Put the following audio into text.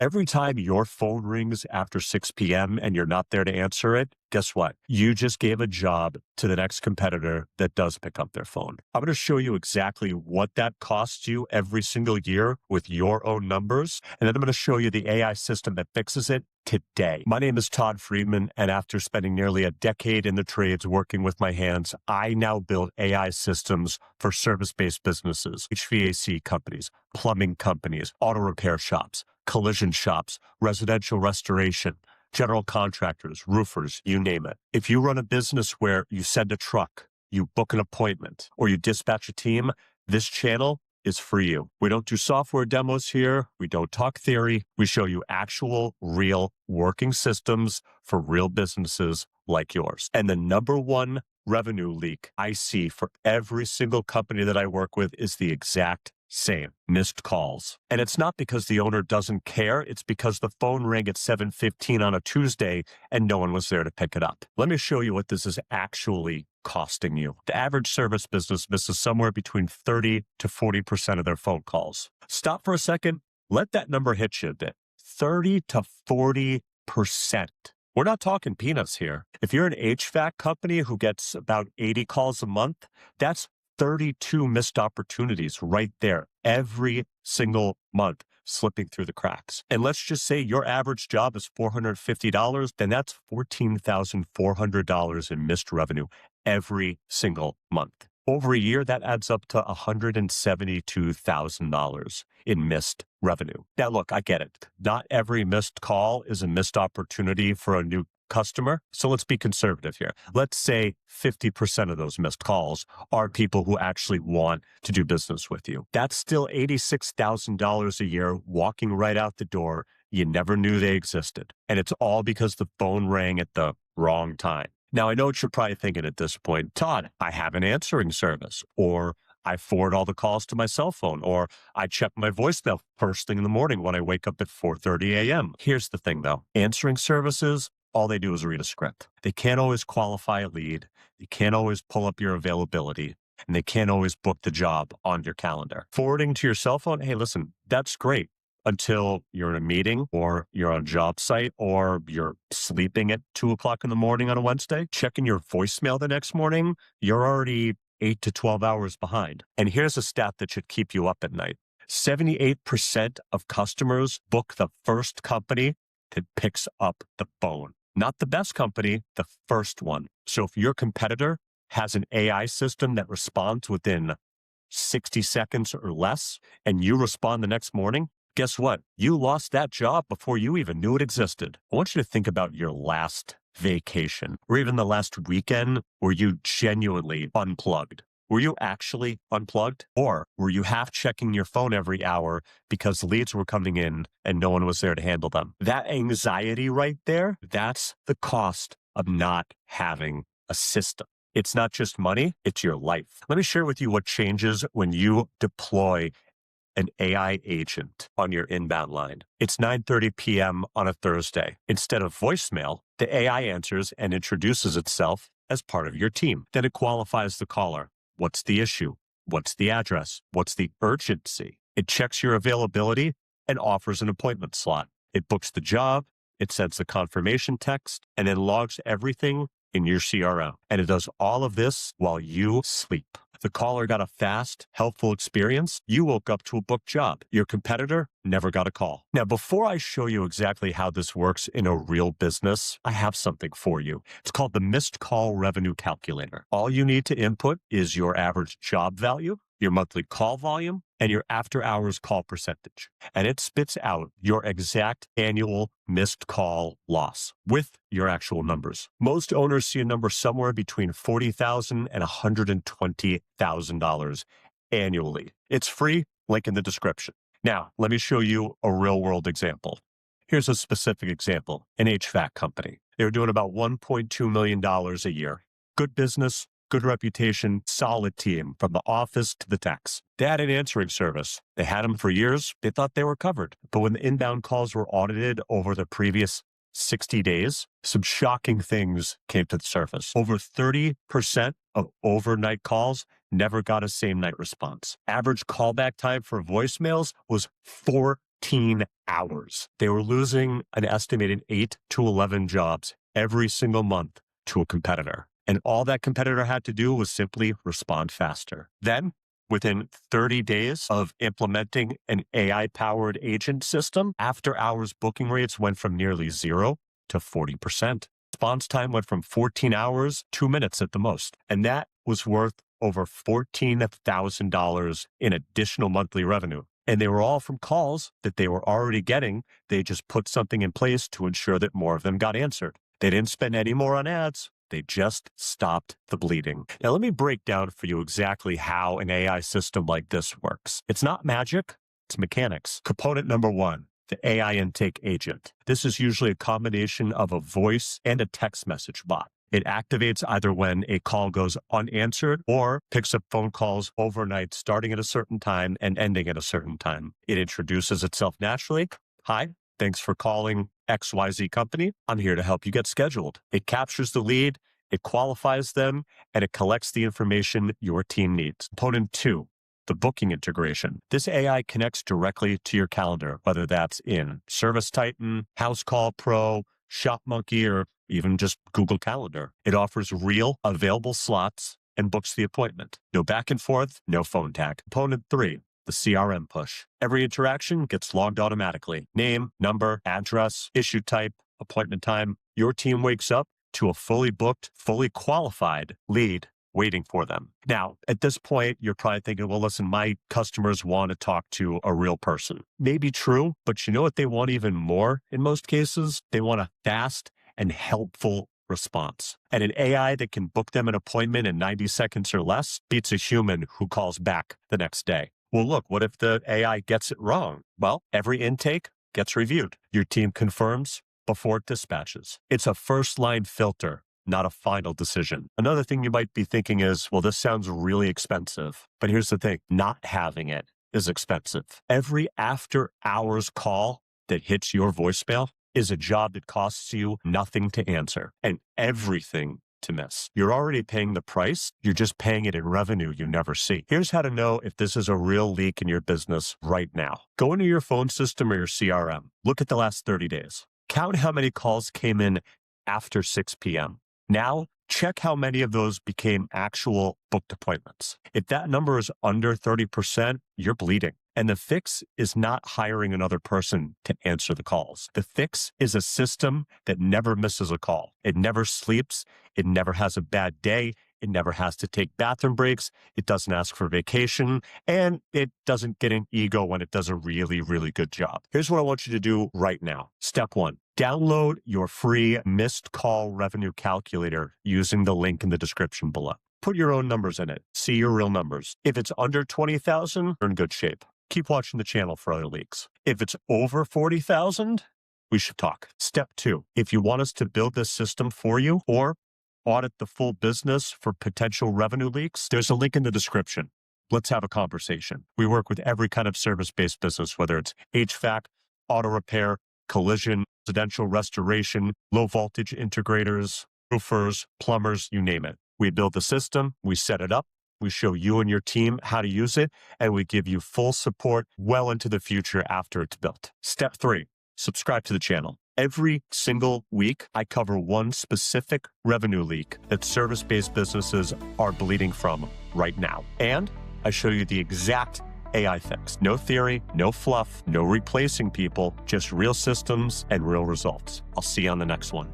Every time your phone rings after 6 p.m. and you're not there to answer it, guess what? You just gave a job to the next competitor that does pick up their phone. I'm going to show you exactly what that costs you every single year with your own numbers. And then I'm going to show you the AI system that fixes it today. My name is Todd Friedman, and after spending nearly a decade in the trades working with my hands, I now build AI systems for service-based businesses, HVAC companies, plumbing companies, auto repair shops, collision shops, residential restoration, general contractors, roofers, you name it. If you run a business where you send a truck, you book an appointment, or you dispatch a team, this channel is for you. We don't do software demos here. We don't talk theory. We show you actual, real working systems for real businesses like yours. And the number one revenue leak I see for every single company that I work with is the exact same: missed calls. And it's not because the owner doesn't care. It's because the phone rang at 7:15 on a Tuesday and no one was there to pick it up. Let me show you what this is actually costing you. The average service business misses somewhere between 30 to 40% of their phone calls. Stop for a second. Let that number hit you a bit. 30 to 40%. We're not talking peanuts here. If you're an HVAC company who gets about 80 calls a month, that's 32 missed opportunities right there every single month, slipping through the cracks. And let's just say your average job is $450, then that's $14,400 in missed revenue every single month. Over a year, that adds up to $172,000 in missed revenue. Now, look, I get it. Not every missed call is a missed opportunity for a new customer. So let's be conservative here. Let's say 50% of those missed calls are people who actually want to do business with you. That's still $86,000 a year walking right out the door. You never knew they existed. And it's all because the phone rang at the wrong time. Now, I know what you're probably thinking at this point: Todd, I have an answering service, or I forward all the calls to my cell phone, or I check my voicemail first thing in the morning when I wake up at 4:30 a.m. Here's the thing, though. Answering services, all they do is read a script. They can't always qualify a lead. They can't always pull up your availability, and they can't always book the job on your calendar. Forwarding to your cell phone, hey, listen, that's great until you're in a meeting, or you're on a job site, or you're sleeping at 2 o'clock in the morning on a Wednesday. Checking your voicemail the next morning, you're already 8 to 12 hours behind. And here's a stat that should keep you up at night. 78% of customers book the first company that picks up the phone. Not the best company, the first one. So if your competitor has an AI system that responds within 60 seconds or less, and you respond the next morning, guess what? You lost that job before you even knew it existed. I want you to think about your last vacation, or even the last weekend where you genuinely unplugged. Were you actually unplugged? Or were you half checking your phone every hour because leads were coming in and no one was there to handle them? That anxiety right there, that's the cost of not having a system. It's not just money, it's your life. Let me share with you what changes when you deploy an AI agent on your inbound line. It's 9:30 p.m. on a Thursday. Instead of voicemail, the AI answers and introduces itself as part of your team. Then it qualifies the caller. What's the issue? What's the address? What's the urgency? It checks your availability and offers an appointment slot. It books the job, it sends the confirmation text, and then logs everything in your CRM. And it does all of this while you sleep. The caller got a fast, helpful experience. You woke up to a booked job. Your competitor never got a call. Now, before I show you exactly how this works in a real business, I have something for you. It's called the Missed Call Revenue Calculator. All you need to input is your average job value, your monthly call volume, and your after-hours call percentage. And it spits out your exact annual missed call loss with your actual numbers. Most owners see a number somewhere between $40,000 and $120,000 annually. It's free, link in the description. Now, let me show you a real-world example. Here's a specific example: an HVAC company. They were doing about $1.2 million a year. Good business, good reputation, solid team, from the office to the techs. They had an answering service. They had them for years. They thought they were covered. But when the inbound calls were audited over the previous 60 days, some shocking things came to the surface. Over 30% of overnight calls never got a same night response. Average callback time for voicemails was 4 14 hours. They were losing an estimated 8 to 11 jobs every single month to a competitor. And all that competitor had to do was simply respond faster. Then, within 30 days of implementing an AI-powered agent system, after-hours booking rates went from nearly 0 to 40%. Response time went from 14 hours, 2 minutes at the most. And that was worth over $14,000 in additional monthly revenue. And they were all from calls that they were already getting. They just put something in place to ensure that more of them got answered. They didn't spend any more on ads. They just stopped the bleeding. Now, let me break down for you exactly how an AI system like this works. It's not magic, it's mechanics. Component number one, the AI intake agent. This is usually a combination of a voice and a text message bot. It activates either when a call goes unanswered or picks up phone calls overnight, starting at a certain time and ending at a certain time. It introduces itself naturally. Hi, thanks for calling XYZ company. I'm here to help you get scheduled. It captures the lead, it qualifies them, and it collects the information your team needs. Component two, the booking integration. This AI connects directly to your calendar, whether that's in Service Titan, House Call Pro, ShopMonkey, or even just Google Calendar. It offers real available slots and books the appointment. No back and forth, no phone tag. Component three, the CRM push. Every interaction gets logged automatically. Name, number, address, issue type, appointment time. Your team wakes up to a fully booked, fully qualified lead waiting for them. Now, at this point, you're probably thinking, well, listen, my customers want to talk to a real person. Maybe true, but you know what they want even more in most cases? They want a fast and helpful response. And an AI that can book them an appointment in 90 seconds or less beats a human who calls back the next day. Well, look, what if the AI gets it wrong? Well, every intake gets reviewed. Your team confirms before it dispatches. It's a first-line filter, not a final decision. Another thing you might be thinking is, well, this sounds really expensive. But here's the thing, not having it is expensive. Every after-hours call that hits your voicemail is a job that costs you nothing to answer and everything to miss. You're already paying the price. You're just paying it in revenue you never see. Here's how to know if this is a real leak in your business right now. Go into your phone system or your CRM. Look at the last 30 days. Count how many calls came in after 6 p.m. Now, check how many of those became actual booked appointments. If that number is under 30%, you're bleeding. And the fix is not hiring another person to answer the calls. The fix is a system that never misses a call. It never sleeps. It never has a bad day. It never has to take bathroom breaks. It doesn't ask for vacation. And it doesn't get an ego when it does a really, really good job. Here's what I want you to do right now. Step one, download your free missed call revenue calculator using the link in the description below. Put your own numbers in it. See your real numbers. If it's under 20,000, you're in good shape. Keep watching the channel for other leaks. If it's over 40,000, we should talk. Step two, if you want us to build this system for you or audit the full business for potential revenue leaks, there's a link in the description. Let's have a conversation. We work with every kind of service-based business, whether it's HVAC, auto repair, collision, residential restoration, low voltage integrators, roofers, plumbers, you name it. We build the system, we set it up, we show you and your team how to use it, and we give you full support well into the future after it's built. Step three, subscribe to the channel. Every single week, I cover one specific revenue leak that service-based businesses are bleeding from right now. And I show you the exact AI fix. No theory, no fluff, no replacing people, just real systems and real results. I'll see you on the next one.